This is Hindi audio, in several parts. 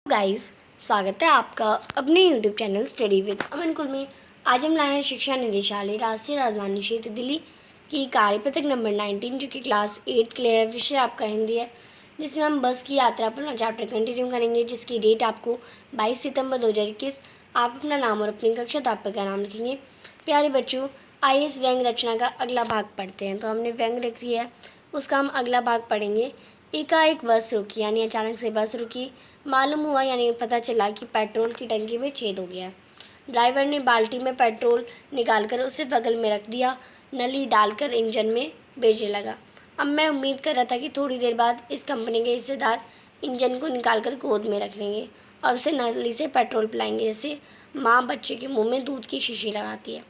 गाइस, स्वागत है आपका अपने यूट्यूब चैनल स्टडी विद अमन कुल में। आज हम लाए हैं शिक्षा निदेशालय राष्ट्रीय राजधानी क्षेत्र दिल्ली की कार्यपत्रक नंबर 19 जो कि क्लास 8 के लिए है। विषय आपका हिंदी है, जिसमें हम बस की यात्रा पर चैप्टर कंटिन्यू करेंगे, जिसकी डेट आपको 22 सितंबर 2021। आप अपना नाम और अपनी कक्षा अध्यापक का नाम लिखेंगे। प्यारे बच्चों, आइए इस व्यंग रचना का अगला भाग पढ़ते हैं। तो हमने व्यंग लिख लिया है, उसका हम अगला भाग पढ़ेंगे। एकाएक बस रुकी, यानी अचानक से बस रुकी। मालूम हुआ, यानी पता चला कि पेट्रोल की टंकी में छेद हो गया। ड्राइवर ने बाल्टी में पेट्रोल निकालकर उसे बगल में रख दिया, नली डालकर इंजन में भेजने लगा। अब मैं उम्मीद कर रहा था कि थोड़ी देर बाद इस कंपनी के हिस्सेदार इंजन को निकालकर गोद में रख लेंगे और उसे नली से पेट्रोल पिलाएंगे, जैसे माँ बच्चे के मुंह में दूध की शीशी लगाती है।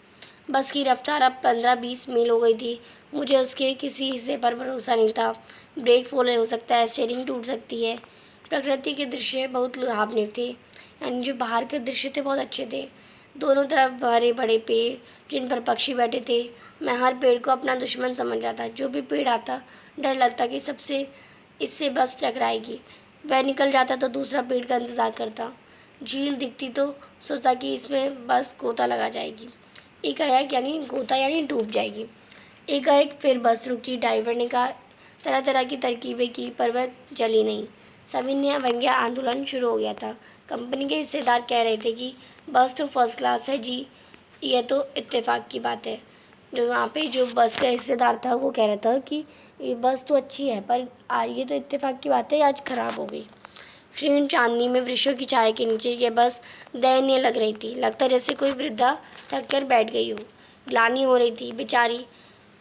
बस की रफ्तार अब 15-20 मील हो गई थी। मुझे उसके किसी हिस्से पर भरोसा नहीं था। ब्रेक फेल हो सकता है, स्टीयरिंग टूट सकती है। प्रकृति के दृश्य बहुत लुभावने थे, यानी जो बाहर के दृश्य थे बहुत अच्छे थे। दोनों तरफ बड़े बड़े पेड़ जिन पर पक्षी बैठे थे। मैं हर पेड़ को अपना दुश्मन समझ रहा था। जो भी पेड़ आता, डर लगता कि सबसे इससे बस टकराएगी। वह निकल जाता तो दूसरा पेड़ का इंतज़ार करता। झील दिखती तो सोचता कि इसमें बस गोता लगा जाएगी। एकाएक, यानी गोता यानी डूब जाएगी। एकाएक फिर बस रुकी। ड्राइवर ने कहा, तरह तरह की तरकीबें की, पर वह चली नहीं। सविनय व्यंग्य आंदोलन शुरू हो गया था। कंपनी के हिस्सेदार कह रहे थे कि बस तो फर्स्ट क्लास है जी, यह तो इत्तेफाक की बात है। जो वहाँ पे जो बस का हिस्सेदार था वो कह रहा था कि ये बस तो अच्छी है, पर ये तो इत्तेफाक की बात है, आज खराब हो गई। क्षीण चांदनी में वृक्षों की छाया के नीचे यह बस दयनीय लग रही थी। लगता जैसे कोई वृद्धा थक कर बैठ गई हो। ग्लानि हो रही थी बेचारी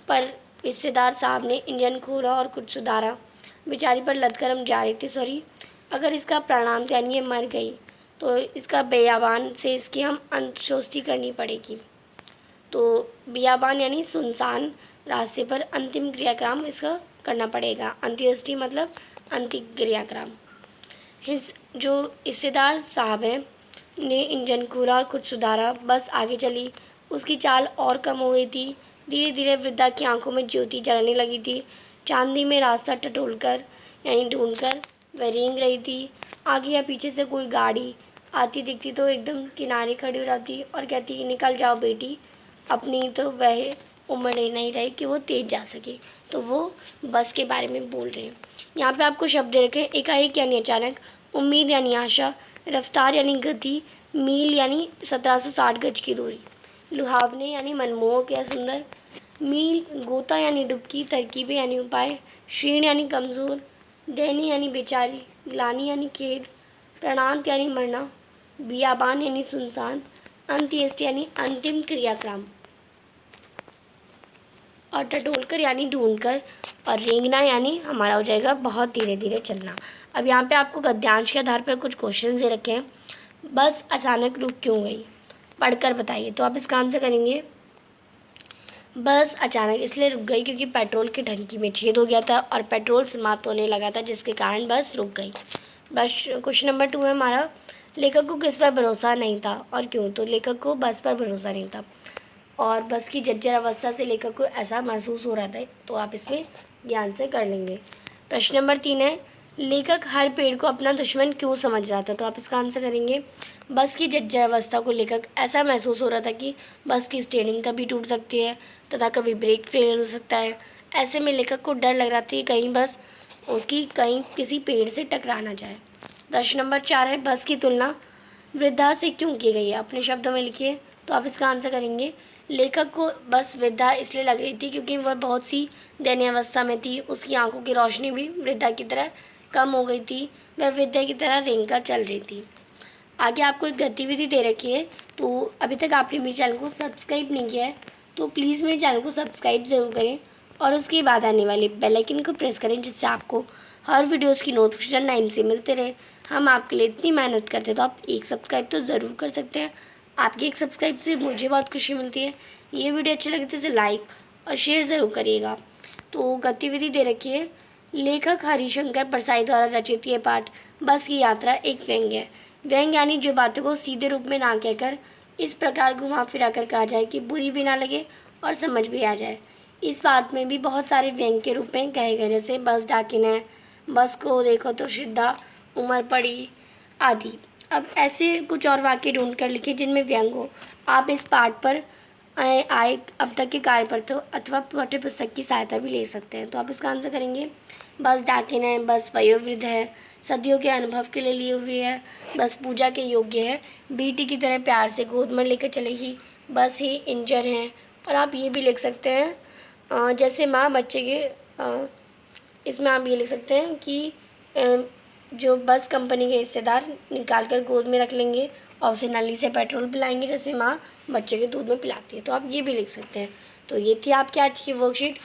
पर। हिस्सेदार साहब ने इंजन खोला और कुछ सुधारा। बेचारी पर लदकर हम जा रहे थे। सॉरी, अगर इसका प्राणांत यानी ये मर गई तो इसका बेयाबान से इसकी हम अंत्येष्टि करनी पड़ेगी। तो बियाबान यानी सुनसान रास्ते पर अंतिम क्रियाक्रम इसका करना पड़ेगा। अंत्येष्टि मतलब अंतिम क्रियाक्रम। जो हिस्सेदार साहब हैं ने इंजन खोला और कुछ सुधारा। बस आगे चली। उसकी चाल और कम हो गई थी। धीरे धीरे वृद्धा की आंखों में ज्योति जलने लगी थी। चांदी में रास्ता टटोलकर यानी ढूंढकर वह रेंग रही थी। आगे या पीछे से कोई गाड़ी आती दिखती तो एकदम किनारे खड़ी हो जाती और कहती, निकल जाओ बेटी, अपनी तो वह उम्र नहीं रही कि वो तेज जा सके। तो वो बस के बारे में बोल रहे हैं। यहाँ पे आपको शब्द रखे, एकाएक यानी अचानक, उम्मीद यानी आशा, रफ्तार यानी गति, मील यानी 1760 गज की दूरी, लुभावने यानी मनमोहक या सुंदर, मील, गोता यानी डुबकी, तरकीबें यानी उपाय, क्षीण यानी कमज़ोर, दैनी यानी बेचारी, ग्लानि यानी खेद, प्राणांत यानी मरना, बियाबान यानी सुनसान, अंत्येष्टि यानी अंतिम क्रियाक्रम, और टटोलकर यानी ढूंढकर, और रेंगना यानी हमारा हो जाएगा बहुत धीरे धीरे चलना। अब यहाँ पे आपको गद्यांश के आधार पर कुछ क्वेश्चन दे रखे हैं। बस अचानक रुक क्यों गई, पढ़कर बताइए। तो आप इसका आंसर करेंगे, बस अचानक इसलिए रुक गई क्योंकि पेट्रोल की टंकी में छेद हो गया था और पेट्रोल समाप्त होने लगा था, जिसके कारण बस रुक गई। बस क्वेश्चन नंबर 2 है हमारा, लेखक को किस पर भरोसा नहीं था और क्यों। तो लेखक को बस पर भरोसा नहीं था और बस की जर्जर अवस्था से लेखक को ऐसा महसूस हो रहा था। तो आप इसमें ध्यान से कर लेंगे। प्रश्न नंबर 3 है, लेखक हर पेड़ को अपना दुश्मन क्यों समझ रहा था। तो आप इसका आंसर करेंगे, बस की जर्जर अवस्था को लेकर ऐसा महसूस हो रहा था कि बस की स्टीयरिंग कभी टूट सकती है तथा कभी ब्रेक फेल हो सकता है। ऐसे में लेखक को डर लग रहा था कि कहीं बस उसकी कहीं किसी पेड़ से टकरा ना जाए। प्रश्न नंबर 4 है, बस की तुलना वृद्धा से क्यों की गई है, अपने शब्दों में लिखिए। तो आप इसका आंसर करेंगे, लेखक को बस वृद्धा इसलिए लग रही थी क्योंकि वह बहुत सी दयनीय अवस्था में थी। उसकी आंखों की रोशनी भी वृद्धा की तरह कम हो गई थी। वह वृद्धा की तरह रेंग कर चल रही थी। आगे आपको एक गतिविधि दे रखी है। तो अभी तक आपने मेरे चैनल को सब्सक्राइब नहीं किया है तो प्लीज़ मेरे चैनल को सब्सक्राइब ज़रूर करें और उसके बाद आने वाले बेल आइकन को प्रेस करें, जिससे आपको हर वीडियोज़ की नोटिफिकेशन टाइम से मिलते रहे। हम आपके लिए इतनी मेहनत करते हैं तो आप एक सब्सक्राइब तो ज़रूर कर सकते हैं। आपकी एक सब्सक्राइब से मुझे बहुत खुशी मिलती है। ये वीडियो अच्छी लगी तो इसे लाइक और शेयर ज़रूर करिएगा। तो गतिविधि दे रखी है, लेखक हरिशंकर परसाई द्वारा रचित ये पाठ बस की यात्रा एक व्यंग्य है। व्यंग्य यानी जो बातों को सीधे रूप में ना कहकर इस प्रकार घुमा फिरा कर कहा जाए कि बुरी भी ना लगे और समझ भी आ जाए। इस बात में भी बहुत सारे व्यंग्य के रूप में कहे गए, जैसे बस डाकिन है, बस को देखो तो श्रद्धा उमर पड़ी, आदि। अब ऐसे कुछ और वाक्य ढूंढ कर लिखिए जिनमें व्यंग हो। आप इस पाठ पर आए अब तक के कार्यपत्रों अथवा पाठ्य पुस्तक की सहायता भी ले सकते हैं। तो आप इसका आंसर करेंगे बस डाकिन है, बस वयोवृद्ध है, सदियों के अनुभव के लिए लिए हुई है, बस पूजा के योग्य है, बेटी की तरह प्यार से गोद में लेकर चलेगी, बस ही इंजर हैं। और आप ये भी लिख सकते हैं जैसे माँ बच्चे के इसमें आप ये लिख सकते हैं कि जो बस कंपनी के हिस्सेदार निकाल कर गोद में रख लेंगे और उसे नली से पेट्रोल पिलाएंगे जैसे माँ बच्चे के दूध में पिलाती है। तो आप ये भी लिख सकते हैं। तो ये थी आपकी आज की worksheet.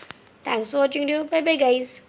Thanks for watching video. Bye bye guys.